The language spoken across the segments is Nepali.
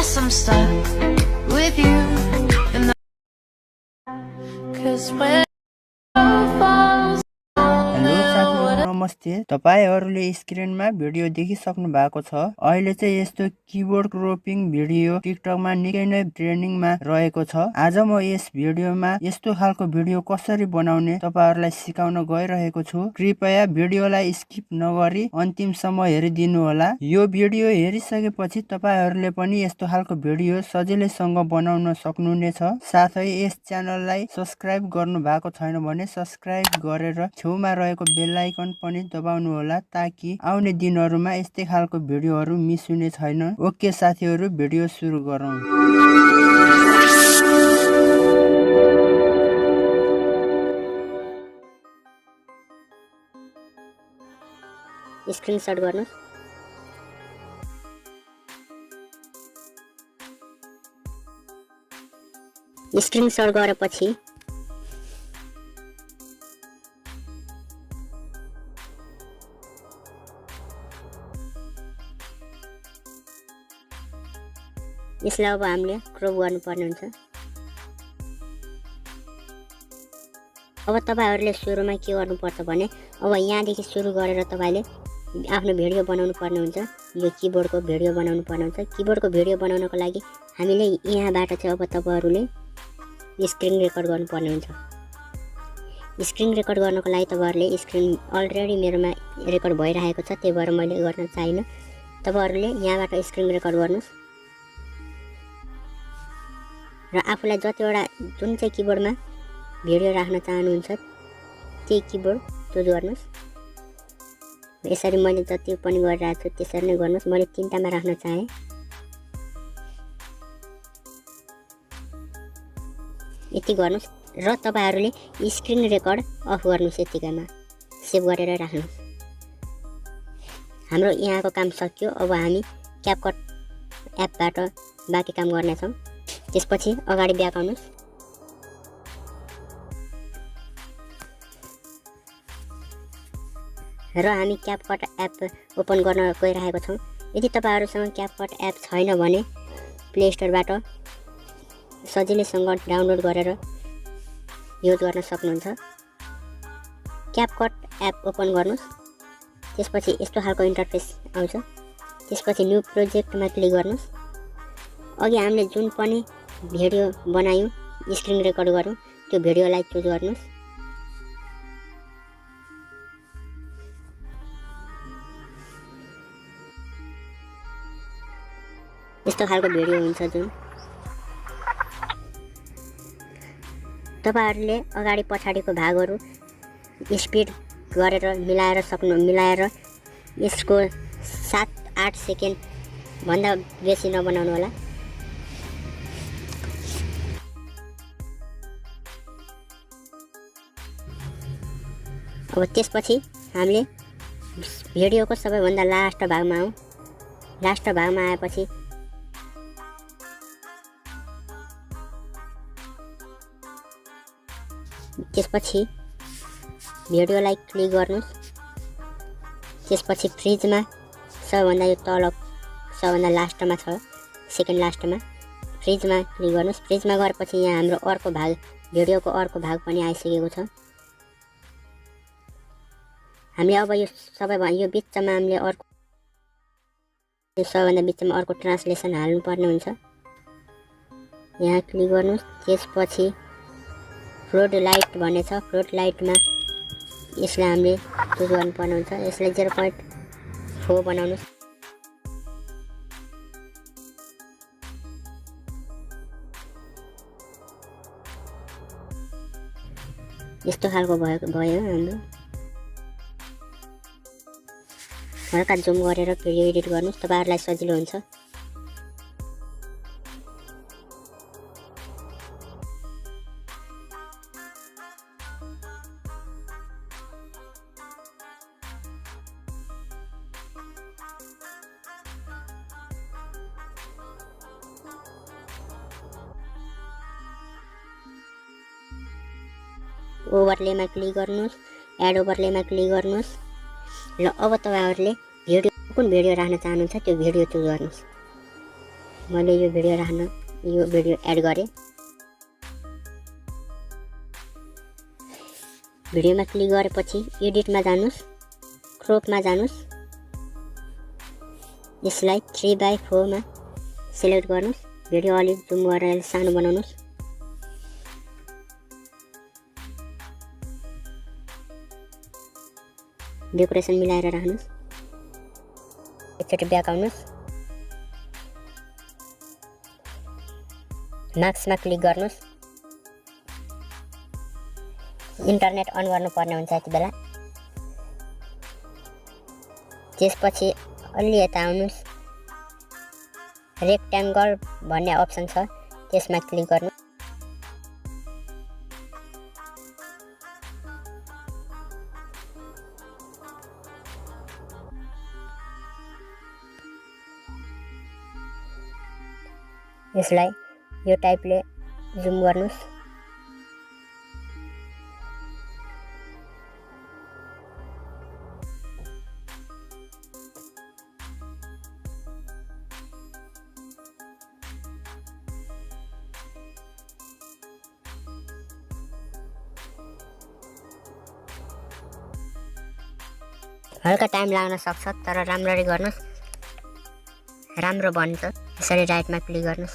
guess I'm stuck with you in the 'cause when falls hello साथीहरु नमस्ते। तपाईहरुले स्क्रिनमा भिडियो देखिसक्नु भएको छ। अहिले चाहिँ यस्तो कीबोर्ड क्रपिङ भिडियो टिकटकमा निकै नै ट्रेन्डिङमा रहेको छ। आज म यस भिडियोमा यस्तो खालको भिडियो कसरी बनाउने तपाईहरुलाई सिकाउन गइरहेको छु। कृपया भिडियोलाई स्किप नगरी अन्तिमसम्म हेरिदिनु होला। यो भिडियो हेरिसकेपछि तपाईहरुले पनि यस्तो खालको भिडियो सजिलैसँग बनाउन सक्नुहुनेछ। साथै यस च्यानललाई सब्स्क्राइब गर्नु भएको छैन भने सब्स्क्राइब गरेर छेउमा रहेको बेल आइकन पनि दबाउनु होला ताकि आउने दिनहरुमा यस्तै खालको भिडियोहरु मिस हुने छैन। ओके साथीहरु, भिडियो सुरु गरौँ। स्क्रिनशट गर्नु। स्क्रिनशट गरेपछि यसलाई अब हामीले क्रप गर्नुपर्ने हुन्छ। अब तपाईहरुले सुरुमा के गर्नुपर्छ भने अब यहाँदेखि सुरु गरेर तपाईले आफ्नो भिडियो बनाउनु पर्ने हुन्छ। यो कीबोर्डको भिडियो बनाउनु पर्ने हुन्छ। कीबोर्डको भिडियो बनाउनको लागि हामीले यहाँबाट चाहिँ अब तपाईहरुले स्क्रिन रेकर्ड गर्नुपर्ने हुन्छ। स्क्रिन रेकर्ड गर्नको लागि तपाईहरुले स्क्रिन अलरेडी मेरोमा रेकर्ड भइरहेको छ, त्यही भएर मैले गर्न चाहिन। तपाईहरुले यहाँबाट स्क्रिन रेकर्ड गर्नुस् र आफूलाई जतिवटा जुन चाहिँ कीबोर्डमा भिडियो राख्न चाहनुहुन्छ त्यही कीबोर्ड चुज गर्नुस्। यसरी मैले जति पनि गरिरहेको छु त्यसरी नै गर्नुस्। मैले 3टामा राख्न चाहे। यति गर्नुस् र तपाईहरुले स्क्रिन रेकर्ड अफ गर्नुस्। यतिकैमा सेभ गरेर राख्नुस्। हाम्रो यहाँको काम सकियो। अब हामी क्यापकट एपबाट बाँकी काम गर्नेछौँ। त्यसपछि अगाडि ब्याक आउनुस् र हामी क्यापकट एप ओपन गर्न गइरहेको छौँ। यदि तपाईहरुसँग क्यापकट एप छैन भने प्ले स्टोरबाट सजिलैसँग डाउनलोड गरेर युज गर्न सक्नुहुन्छ। क्यापकट एप ओपन गर्नुस्। त्यसपछि यस्तो खालको इन्टरफेस आउँछ। त्यसपछि न्यू प्रोजेक्टमा क्लिक गर्नुस्। अघि हामीले जुन पनि भिडियो बनायौं स्क्रिन रेकर्ड गरौँ त्यो भिडियोलाई चुज गर्नुस्। यस्तो खालको भिडियो हुन्छ जुन तपाईहरुले अगाडि पछाडिको भागहरु स्पिड गरेर मिलाएर यसको 7-8 सेकेन्ड भन्दा बेसी नबनाउनु होला। अब त्यसपछि हामीले भिडियोको सबैभन्दा लास्ट भागमा आउँ। लास्ट भागमा आएपछि त्यसपछि भिडियोलाई क्लिक गर्नुस्। त्यसपछि फ्रिजमा सबैभन्दा यो तल सबैभन्दा लास्टमा छ, सेकेन्ड लास्टमा फ्रिजमा क्लिक गर्नुस्। फ्रिजमा गएपछि यहाँ हाम्रो अर्को भाग भिडियोको अर्को भाग पनि आइसकेको छ। हामीले अब यो बिचमा हामीले अर्को सबैभन्दा बिचमा अर्को ट्रान्सलेसन हाल्नुपर्ने हुन्छ। यहाँ क्लिक गर्नुस्। त्यसपछि फ्लोट लाइट भन्ने छ। फ्लोट लाइटमा यसलाई हामीले चुज गर्नुपर्ने हुन्छ। यसलाई 0.4 बनाउनुस्। यस्तो खालको भयो हाम्रो। हल्का जुम गरेर भिडियो एडिट गर्नुस्। तपाईहरुलाई सजिलो हुन्छ। ओभरलेमा क्लिक गर्नुस्। एड ओभरलेमा क्लिक गर्नुस् र अब तपाईहरुले कुन भिडियो राख्न चाहनुहुन्छ त्यो भिडियो चुज गर्नुस्। मैले यो भिडियो एड गरेँ। भिडियोमा क्लिक गरेपछि एडिटमा जानुस्, क्रोपमा जानुस्, यसलाई 3/4 मा सिलेक्ट गर्नुस्। भिडियो अलिक जुम गरेर सानो बनाउनुस्। डेकोरेसन मिलाएर राख्नुस्। एकचोटि ब्याक आउनुस्। मार्क्समा क्लिक गर्नुस्। इन्टरनेट अन गर्नुपर्ने हुन्छ यति बेला। त्यसपछि अलि यता आउनुस्। रेक्ट्याङ्गल भन्ने अप्सन छ, त्यसमा क्लिक गर्नु। यसलाई यो टाइपले जुम गर्नुस्। हल्का टाइम लाग्न सक्छ, तर राम्ररी गर्नुस्, राम्रो बन्छ। यसरी राइटमा क्लिक गर्नुस्।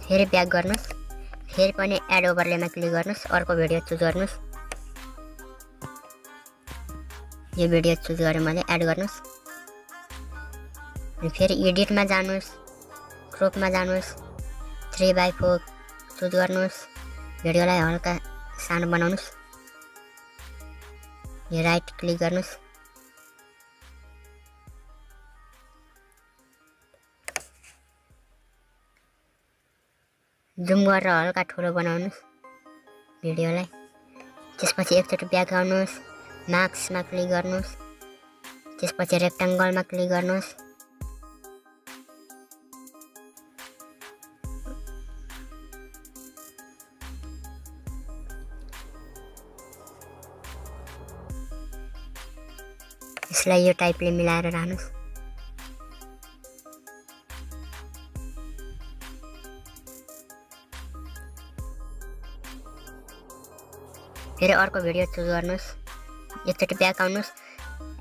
फेरि ब्याक गर्नुस्। फेरि पनि एड ओभरलेमा क्लिक गर्नुस्। अर्को भिडियो चुज गर्नुस्। यो भिडियो चुज गरेँ मैले, एड गर्नुस्। फेरि एडिटमा जानुस्, क्रोपमा जानुस्, 3/4 चुज गर्नुस्। भिडियोलाई हल्का सानो बनाउनुस्। यो राइट क्लिक गर्नुस्। जुम गरेर हल्का ठुलो बनाउनुस् भिडियोलाई। त्यसपछि एकचोटि ब्याक आउनुस्। मार्क्समा क्लिक गर्नुस्। त्यसपछि रेक्ट्याङ्गलमा क्लिक गर्नुस्। यसलाई यो टाइपले मिलाएर राख्नुस्। फेरि अर्को भिडियो चुज गर्नुस्। एकचोटि ब्याक आउनुस्।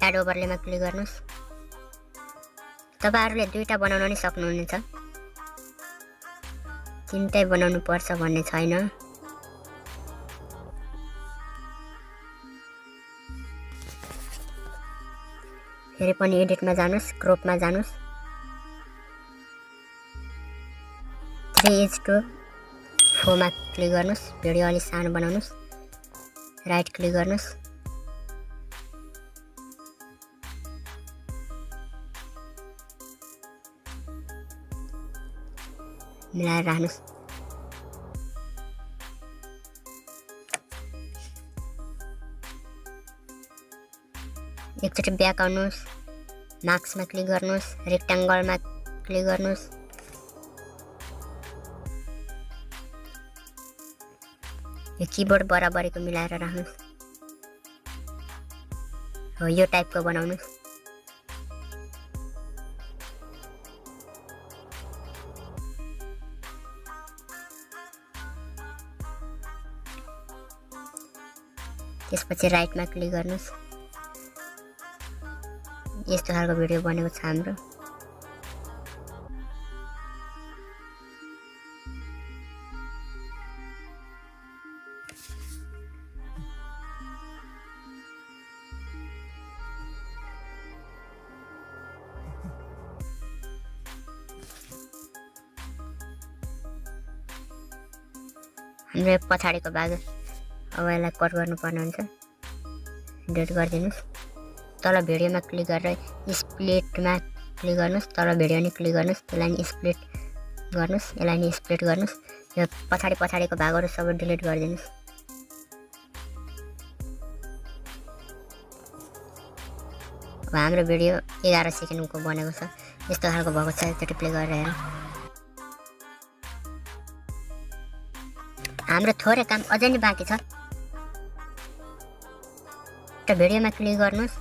एड ओभरलेमा क्लिक गर्नुस्। तपाईहरुले दुईटा बनाउन नि सक्नुहुनेछ, तीनटै बनाउनु पर्छ भन्ने छैन। फेरि पनि एडिटमा जानुस्, क्रोपमा जानुस्। 3:4 मा क्लिक गर्नुस्। भिडियो अलि सानो बनाउनुस्। राइट क्लिक गर्नुस्। मिलाएर राख्नुस्। एकचोटि ब्याक आउनुस्। मार्क्समा क्लिक गर्नुस्। रेक्ट्याङ्गलमा क्लिक गर्नुस्। यो किबोर्ड बराबरीको मिलाएर राख्नुस्। हो यो टाइपको बनाउनुस्। त्यसपछि राइटमा क्लिक गर्नुस्। यस्तो खालको भिडियो बनेको छ हाम्रो। हाम्रो पछाडिको भाग अब यसलाई कट गर्नुपर्ने हुन्छ। डिलिट गरिदिनुस्। तल भिडियोमा क्लिक गरेर स्प्लिटमा क्लिक गर्नुस्। तल भिडियो नि क्लिक गर्नुस्। त्यसलाई नि स्प्लिट गर्नुस्। यसलाई नि स्प्लिट गर्नुस्। यो पछाडिको भागहरू सबै डिलिट गरिदिनुस्। अब हाम्रो भिडियो 11 सेकेन्डको बनेको छ। यस्तो खालको भएको छ। एकचोटि प्ले गरेर हेरौँ। हाम्रो थोरै काम अझै नि बाँकी छ। भिडियोमा क्लिक गर्नुस्।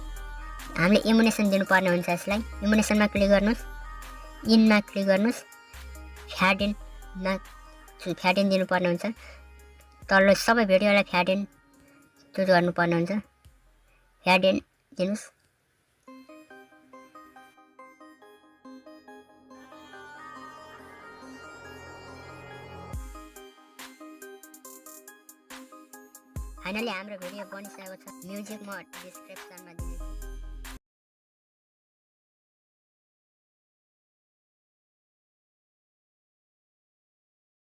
हामीले इमुनेसन दिनुपर्ने हुन्छ यसलाई। इमुनेसनमा क्लिक गर्नुहोस्, इनमा क्लिक गर्नुहोस्, फ्याट इन दिनुपर्ने हुन्छ। तल्लो सबै भिडियोलाई फ्याट इन चुज गर्नुपर्ने हुन्छ। फ्याट इन दिनुहोस्। फाइनली हाम्रो भिडियो बनिसकेको छ। म्युजिक म डिस्क्रिप्सनमा दिनेछु।